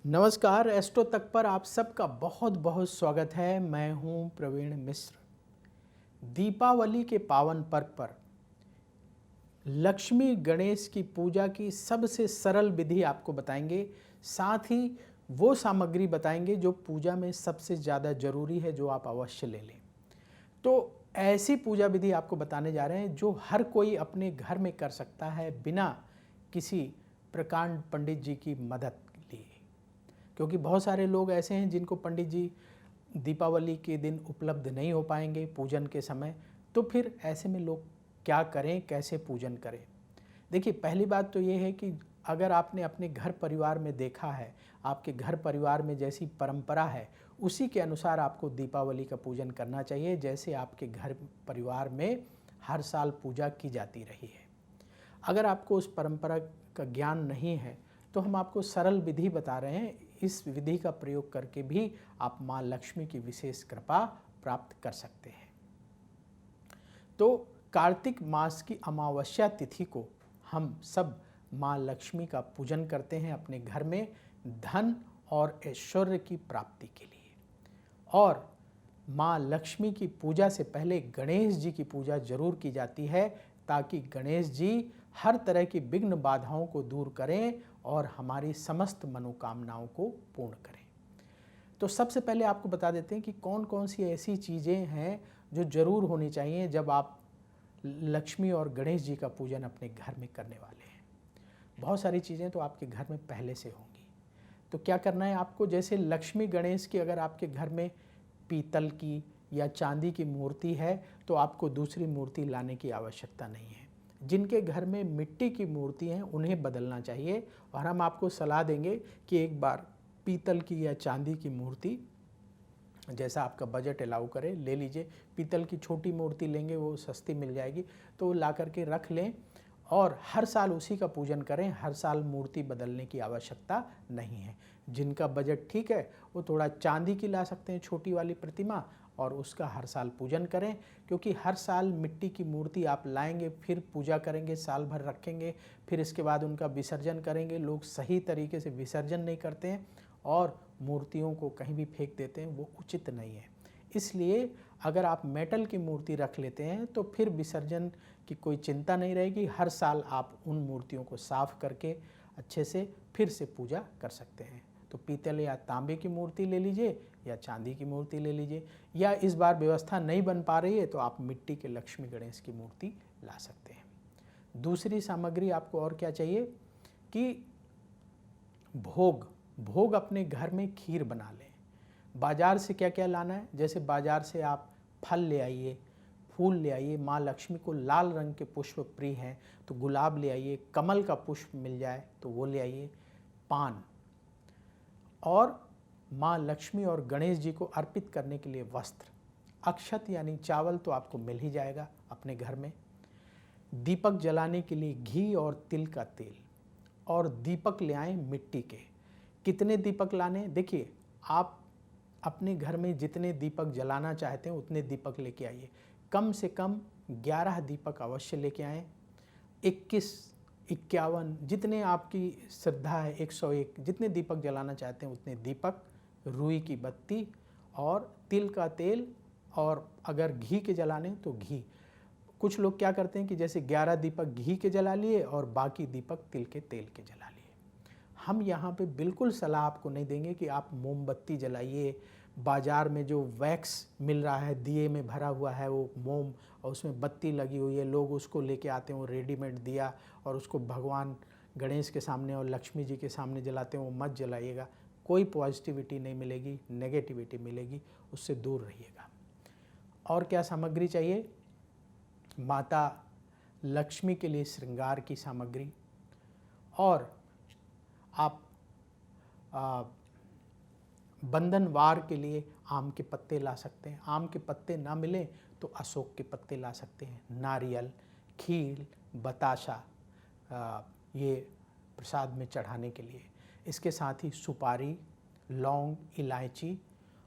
नमस्कार, एस्ट्रो तक पर आप सबका बहुत बहुत स्वागत है। मैं हूं प्रवीण मिश्र। दीपावली के पावन पर्व पर लक्ष्मी गणेश की पूजा की सबसे सरल विधि आपको बताएंगे। साथ ही वो सामग्री बताएंगे जो पूजा में सबसे ज़्यादा जरूरी है, जो आप अवश्य ले लें। तो ऐसी पूजा विधि आपको बताने जा रहे हैं जो हर कोई अपने घर में कर सकता है बिना किसी प्रकांड पंडित जी की मदद लिए। क्योंकि बहुत सारे लोग ऐसे हैं जिनको पंडित जी दीपावली के दिन उपलब्ध नहीं हो पाएंगे पूजन के समय। तो फिर ऐसे में लोग क्या करें, कैसे पूजन करें? देखिए, पहली बात तो ये है कि अगर आपने अपने घर परिवार में देखा है, आपके घर परिवार में जैसी परंपरा है, उसी के अनुसार आपको दीपावली का पूजन करना चाहिए, जैसे आपके घर परिवार में हर साल पूजा की जाती रही है। अगर आपको उस परंपरा का ज्ञान नहीं है तो हम आपको सरल विधि बता रहे हैं। इस विधि का प्रयोग करके भी आप माँ लक्ष्मी की विशेष कृपा प्राप्त कर सकते हैं। तो कार्तिक मास की अमावस्या तिथि को हम सब माँ लक्ष्मी का पूजन करते हैं अपने घर में धन और ऐश्वर्य की प्राप्ति के लिए। और माँ लक्ष्मी की पूजा से पहले गणेश जी की पूजा जरूर की जाती है, ताकि गणेश जी हर तरह की विघ्न बाधाओं को दूर करें और हमारी समस्त मनोकामनाओं को पूर्ण करें। तो सबसे पहले आपको बता देते हैं कि कौन कौन सी ऐसी चीज़ें हैं जो जरूर होनी चाहिए जब आप लक्ष्मी और गणेश जी का पूजन अपने घर में करने वाले हैं। बहुत सारी चीज़ें तो आपके घर में पहले से होंगी। तो क्या करना है आपको, जैसे लक्ष्मी गणेश की अगर आपके घर में पीतल की या चांदी की मूर्ति है तो आपको दूसरी मूर्ति लाने की आवश्यकता नहीं है। जिनके घर में मिट्टी की मूर्ति हैं उन्हें बदलना चाहिए, और हम आपको सलाह देंगे कि एक बार पीतल की या चांदी की मूर्ति, जैसा आपका बजट अलाउ करे, ले लीजिए। पीतल की छोटी मूर्ति लेंगे, वो सस्ती मिल जाएगी, तो वो ला करके रख लें और हर साल उसी का पूजन करें। हर साल मूर्ति बदलने की आवश्यकता नहीं है। जिनका बजट ठीक है वो थोड़ा चांदी की ला सकते हैं, छोटी वाली प्रतिमा, और उसका हर साल पूजन करें। क्योंकि हर साल मिट्टी की मूर्ति आप लाएंगे, फिर पूजा करेंगे, साल भर रखेंगे, फिर इसके बाद उनका विसर्जन करेंगे। लोग सही तरीके से विसर्जन नहीं करते हैं और मूर्तियों को कहीं भी फेंक देते हैं, वो उचित नहीं है। इसलिए अगर आप मेटल की मूर्ति रख लेते हैं तो फिर विसर्जन की कोई चिंता नहीं रहेगी। हर साल आप उन मूर्तियों को साफ करके अच्छे से फिर से पूजा कर सकते हैं। तो पीतल या तांबे की मूर्ति ले लीजिए या चांदी की मूर्ति ले लीजिए, या इस बार व्यवस्था नहीं बन पा रही है तो आप मिट्टी के लक्ष्मी गणेश की मूर्ति ला सकते हैं। दूसरी सामग्री आपको और क्या चाहिए कि भोग अपने घर में खीर बना लें। बाज़ार से क्या क्या लाना है, जैसे बाज़ार से आप फल ले आइए, फूल ले आइए। माँ लक्ष्मी को लाल रंग के पुष्प प्रिय हैं तो गुलाब ले आइए, कमल का पुष्प मिल जाए तो वो ले आइए, पान, और माँ लक्ष्मी और गणेश जी को अर्पित करने के लिए वस्त्र, अक्षत यानी चावल तो आपको मिल ही जाएगा अपने घर में, दीपक जलाने के लिए घी और तिल का तेल, और दीपक ले आएँ मिट्टी के। कितने दीपक लाने? देखिए, आप अपने घर में जितने दीपक जलाना चाहते हैं उतने दीपक लेके आइए। कम से कम 11 दीपक अवश्य लेके आएँ। 21, 51, जितने आपकी श्रद्धा है, 101, जितने दीपक जलाना चाहते हैं उतने दीपक, रुई की बत्ती और तिल का तेल, और अगर घी के जलाने तो घी। कुछ लोग क्या करते हैं कि जैसे 11 दीपक घी के जला लिए और बाकी दीपक तिल के तेल के जला लिए। हम यहाँ पे बिल्कुल सलाह आपको नहीं देंगे कि आप मोमबत्ती जलाइए। बाज़ार में जो वैक्स मिल रहा है, दिए में भरा हुआ है वो मोम, और उसमें बत्ती लगी हुई है, लोग उसको लेके आते हैं, वो रेडीमेड दिया, और उसको भगवान गणेश के सामने और लक्ष्मी जी के सामने जलाते हैं। वो मत जलाइएगा, कोई पॉजिटिविटी नहीं मिलेगी, नेगेटिविटी मिलेगी, उससे दूर रहिएगा। और क्या सामग्री चाहिए? माता लक्ष्मी के लिए श्रृंगार की सामग्री, और आप बंधनवार के लिए आम के पत्ते ला सकते हैं। आम के पत्ते ना मिलें तो अशोक के पत्ते ला सकते हैं। नारियल, खीर, बताशा, ये प्रसाद में चढ़ाने के लिए। इसके साथ ही सुपारी, लौंग, इलायची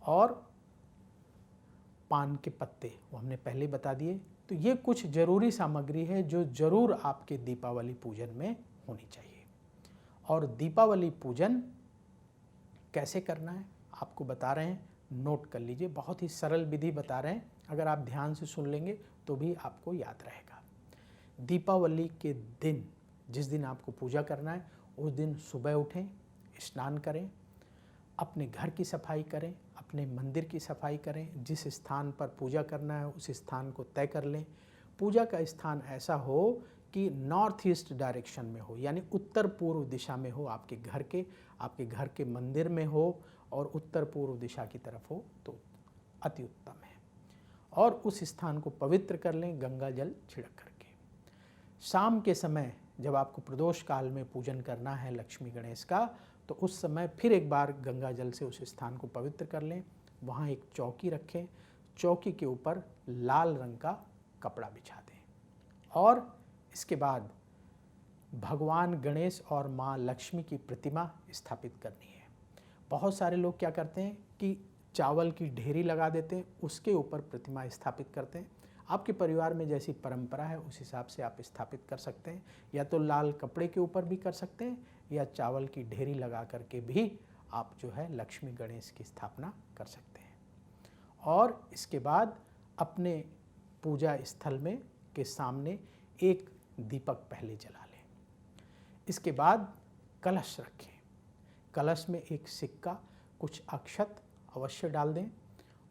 और पान के पत्ते, वो हमने पहले बता दिए। तो ये कुछ ज़रूरी सामग्री है जो ज़रूर आपके दीपावली पूजन में होनी चाहिए। और दीपावली पूजन कैसे करना है आपको बता रहे हैं, नोट कर लीजिए। बहुत ही सरल विधि बता रहे हैं, अगर आप ध्यान से सुन लेंगे तो भी आपको याद रहेगा। दीपावली के दिन, जिस दिन आपको पूजा करना है, उस दिन सुबह उठें, स्नान करें, अपने घर की सफाई करें, अपने मंदिर की सफाई करें, जिस स्थान पर पूजा करना है उस स्थान को तय कर लें। पूजा का स्थान ऐसा हो कि नॉर्थ ईस्ट डायरेक्शन में हो, यानी उत्तर पूर्व दिशा में हो, आपके घर के मंदिर में हो और उत्तर पूर्व दिशा की तरफ हो तो अति उत्तम है। और उस स्थान को पवित्र कर लें गंगा जल छिड़क करके। शाम के समय जब आपको प्रदोष काल में पूजन करना है लक्ष्मी गणेश का, तो उस समय फिर एक बार गंगा जल से उस स्थान को पवित्र कर लें। वहाँ एक चौकी रखें, चौकी के ऊपर लाल रंग का कपड़ा बिछा दें और इसके बाद भगवान गणेश और माँ लक्ष्मी की प्रतिमा स्थापित करनी है। बहुत सारे लोग क्या करते हैं कि चावल की ढेरी लगा देते हैं, उसके ऊपर प्रतिमा स्थापित करते हैं। आपके परिवार में जैसी परंपरा है उस हिसाब से आप स्थापित कर सकते हैं, या तो लाल कपड़े के ऊपर भी कर सकते हैं या चावल की ढेरी लगा करके भी आप जो है लक्ष्मी गणेश की स्थापना कर सकते हैं। और इसके बाद अपने पूजा स्थल में के सामने एक दीपक पहले जला लें। इसके बाद कलश रखें, कलश में एक सिक्का, कुछ अक्षत अवश्य डाल दें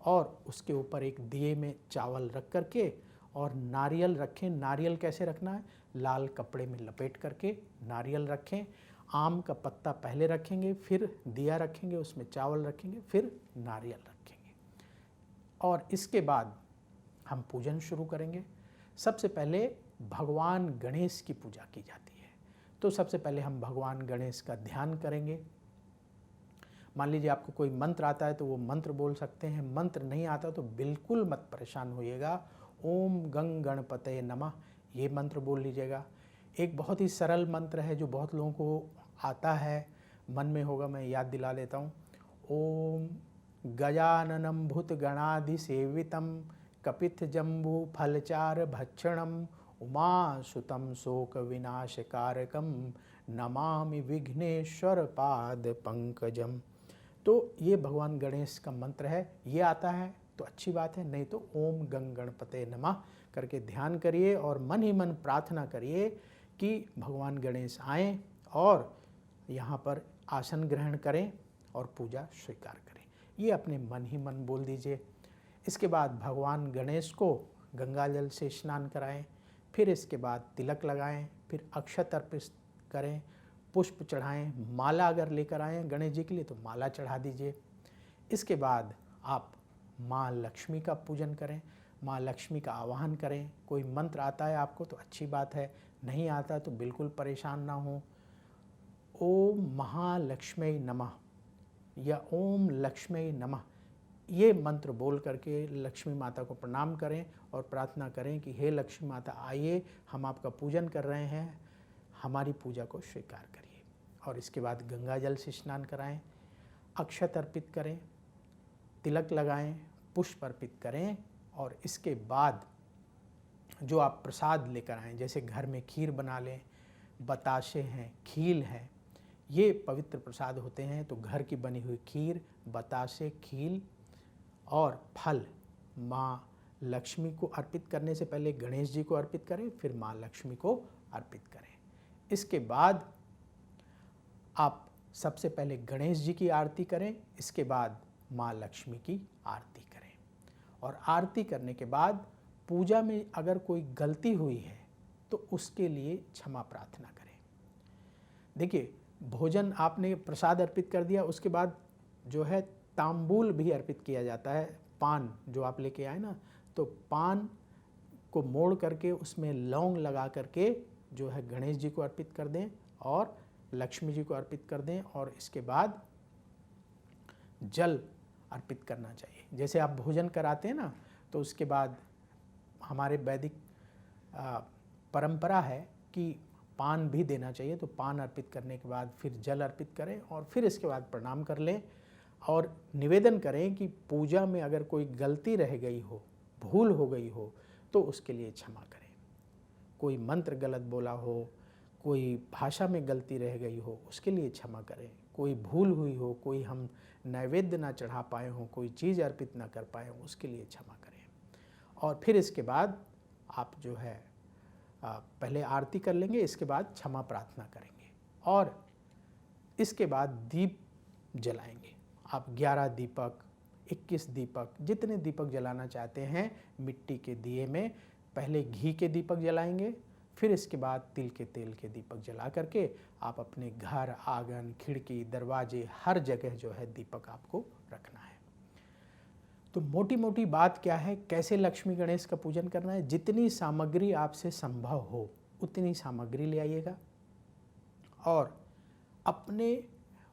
और उसके ऊपर एक दिए में चावल रख करके और नारियल रखें। नारियल कैसे रखना है? लाल कपड़े में लपेट करके नारियल रखें। आम का पत्ता पहले रखेंगे, फिर दिया रखेंगे, उसमें चावल रखेंगे, फिर नारियल रखेंगे और इसके बाद हम पूजन शुरू करेंगे। सबसे पहले भगवान गणेश की पूजा की जाती है, तो सबसे पहले हम भगवान गणेश का ध्यान करेंगे। मान लीजिए आपको कोई मंत्र आता है तो वो मंत्र बोल सकते हैं, मंत्र नहीं आता तो बिल्कुल मत परेशान होइएगा। ओम गंग गणपतये नमः ये मंत्र बोल लीजिएगा। एक बहुत ही सरल मंत्र है जो बहुत लोगों को आता है, मन में होगा, मैं याद दिला देता हूँ। ओम गजाननं भूतगणाधिसेवितं कपित्थजम्बू फलचार भक्षणम उमासुतं शोक विनाशकारकं नमामि विघ्नेश्वर पाद पंकजम। तो ये भगवान गणेश का मंत्र है, ये आता है तो अच्छी बात है, नहीं तो ओम गंग गणपते नमः करके ध्यान करिए और मन ही मन प्रार्थना करिए कि भगवान गणेश आएँ और यहाँ पर आसन ग्रहण करें और पूजा स्वीकार करें। ये अपने मन ही मन बोल दीजिए। इसके बाद भगवान गणेश को गंगा जल से स्नान कराएं, फिर इसके बाद तिलक लगाएं, फिर अक्षत अर्पित करें, पुष्प चढ़ाएं, माला अगर लेकर आएँ गणेश जी के लिए तो माला चढ़ा दीजिए। इसके बाद आप माँ लक्ष्मी का पूजन करें, माँ लक्ष्मी का आवाहन करें। कोई मंत्र आता है आपको तो अच्छी बात है, नहीं आता तो बिल्कुल परेशान ना हो। ओम महालक्ष्मी नमः या ओम लक्ष्मी नमः ये मंत्र बोल करके लक्ष्मी माता को प्रणाम करें और प्रार्थना करें कि हे लक्ष्मी माता आइए, हम आपका पूजन कर रहे हैं, हमारी पूजा को स्वीकार करिए। और इसके बाद गंगा जल से स्नान कराएं, अक्षत अर्पित करें, तिलक लगाएं, पुष्प अर्पित करें और इसके बाद जो आप प्रसाद लेकर आएँ, जैसे घर में खीर बना लें, बताशे हैं, खील हैं, ये पवित्र प्रसाद होते हैं। तो घर की बनी हुई खीर, बताशे, खील और फल माँ लक्ष्मी को अर्पित करने से पहले गणेश जी को अर्पित करें, फिर माँ लक्ष्मी को अर्पित करें। इसके बाद आप सबसे पहले गणेश जी की आरती करें, इसके बाद माँ लक्ष्मी की आरती करें और आरती करने के बाद पूजा में अगर कोई गलती हुई है तो उसके लिए क्षमा प्रार्थना करें। देखिए, भोजन आपने प्रसाद अर्पित कर दिया, उसके बाद जो है तांबूल भी अर्पित किया जाता है। पान जो आप लेके आए ना, तो पान को मोड़ करके उसमें लौंग लगा करके जो है गणेश जी को अर्पित कर दें और लक्ष्मी जी को अर्पित कर दें और इसके बाद जल अर्पित करना चाहिए। जैसे आप भोजन कराते हैं ना, तो उसके बाद हमारे वैदिक परंपरा है कि पान भी देना चाहिए, तो पान अर्पित करने के बाद फिर जल अर्पित करें और फिर इसके बाद प्रणाम कर लें और निवेदन करें कि पूजा में अगर कोई गलती रह गई हो, भूल हो गई हो तो उसके लिए क्षमा करें। कोई मंत्र गलत बोला हो, कोई भाषा में गलती रह गई हो, उसके लिए क्षमा करें। कोई भूल हुई हो, कोई हम नैवेद्य ना चढ़ा पाए हों, कोई चीज़ अर्पित ना कर पाए हों, उसके लिए क्षमा करें। और फिर इसके बाद आप जो है पहले आरती कर लेंगे, इसके बाद क्षमा प्रार्थना करेंगे और इसके बाद दीप जलाएंगे। आप 11 दीपक, 21 दीपक, जितने दीपक जलाना चाहते हैं मिट्टी के दिए में, पहले घी के दीपक जलाएंगे, फिर इसके बाद तिल के तेल के दीपक जला करके आप अपने घर, आंगन, खिड़की, दरवाजे, हर जगह जो है दीपक आपको रखना है। तो मोटी मोटी बात क्या है, कैसे लक्ष्मी गणेश का पूजन करना है। जितनी सामग्री आपसे संभव हो उतनी सामग्री ले आइएगा और अपने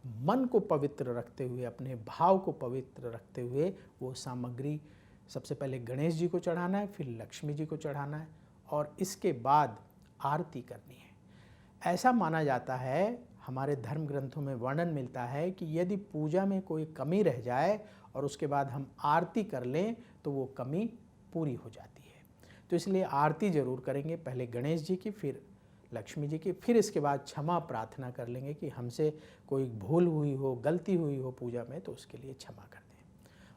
मन को पवित्र रखते हुए, अपने भाव को पवित्र रखते हुए वो सामग्री सबसे पहले गणेश जी को चढ़ाना है, फिर लक्ष्मी जी को चढ़ाना है और इसके बाद आरती करनी है। ऐसा माना जाता है, हमारे धर्म ग्रंथों में वर्णन मिलता है कि यदि पूजा में कोई कमी रह जाए और उसके बाद हम आरती कर लें तो वो कमी पूरी हो जाती है। तो इसलिए आरती ज़रूर करेंगे, पहले गणेश जी की, फिर लक्ष्मी जी की, फिर इसके बाद क्षमा प्रार्थना कर लेंगे कि हमसे कोई भूल हुई हो, गलती हुई हो पूजा में, तो उसके लिए क्षमा कर दें।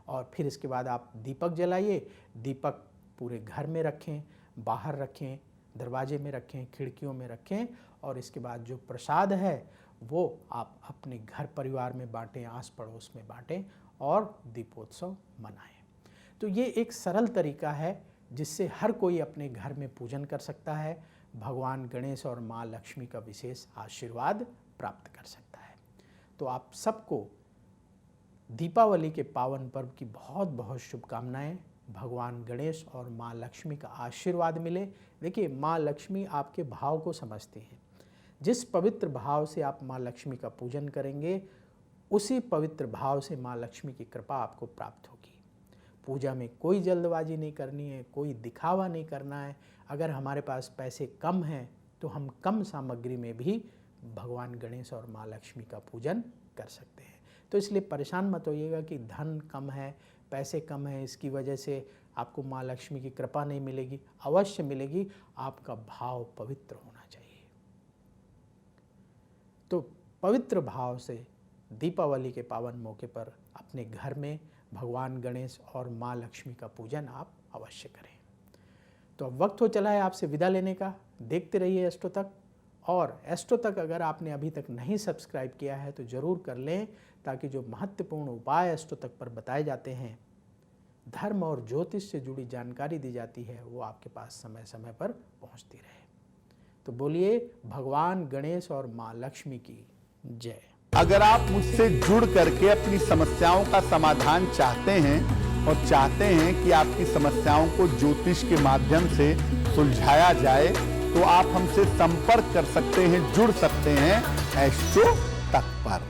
और फिर इसके बाद आप दीपक जलाइए। दीपक पूरे घर में रखें, बाहर रखें, दरवाजे में रखें, खिड़कियों में रखें और इसके बाद जो प्रसाद है वो आप अपने घर परिवार में बांटें, आस पड़ोस में बांटें और दीपोत्सव मनाएं। तो ये एक सरल तरीका है जिससे हर कोई अपने घर में पूजन कर सकता है, भगवान गणेश और माँ लक्ष्मी का विशेष आशीर्वाद प्राप्त कर सकता है। तो आप सबको दीपावली के पावन पर्व की बहुत बहुत शुभकामनाएं। भगवान गणेश और माँ लक्ष्मी का आशीर्वाद मिले। देखिए, माँ लक्ष्मी आपके भाव को समझती हैं। जिस पवित्र भाव से आप माँ लक्ष्मी का पूजन करेंगे, उसी पवित्र भाव से माँ लक्ष्मी की कृपा आपको प्राप्त होगी। पूजा में कोई जल्दबाजी नहीं करनी है, कोई दिखावा नहीं करना है। अगर हमारे पास पैसे कम हैं तो हम कम सामग्री में भी भगवान गणेश और माँ लक्ष्मी का पूजन कर सकते हैं। तो इसलिए परेशान मत होइएगा कि धन कम है, पैसे कम है, इसकी वजह से आपको माँ लक्ष्मी की कृपा नहीं मिलेगी। अवश्य मिलेगी, आपका भाव पवित्र होना चाहिए। तो पवित्र भाव से दीपावली के पावन मौके पर अपने घर में भगवान गणेश और माँ लक्ष्मी का पूजन आप अवश्य करें। तो अब वक्त हो चला है आपसे विदा लेने का। देखते रहिए एस्ट्रो तक। और एस्ट्रो तक अगर आपने अभी तक नहीं सब्सक्राइब किया है तो ज़रूर कर लें, ताकि जो महत्वपूर्ण उपाय एस्ट्रो तक पर बताए जाते हैं, धर्म और ज्योतिष से जुड़ी जानकारी दी जाती है, वो आपके पास समय समय पर पहुंचती रहे। तो बोलिए भगवान गणेश और माँ लक्ष्मी की जय। अगर आप मुझसे जुड़ करके अपनी समस्याओं का समाधान चाहते हैं और चाहते हैं कि आपकी समस्याओं को ज्योतिष के माध्यम से सुलझाया जाए, तो आप हमसे संपर्क कर सकते हैं, जुड़ सकते हैं एस्ट्रो तक पर।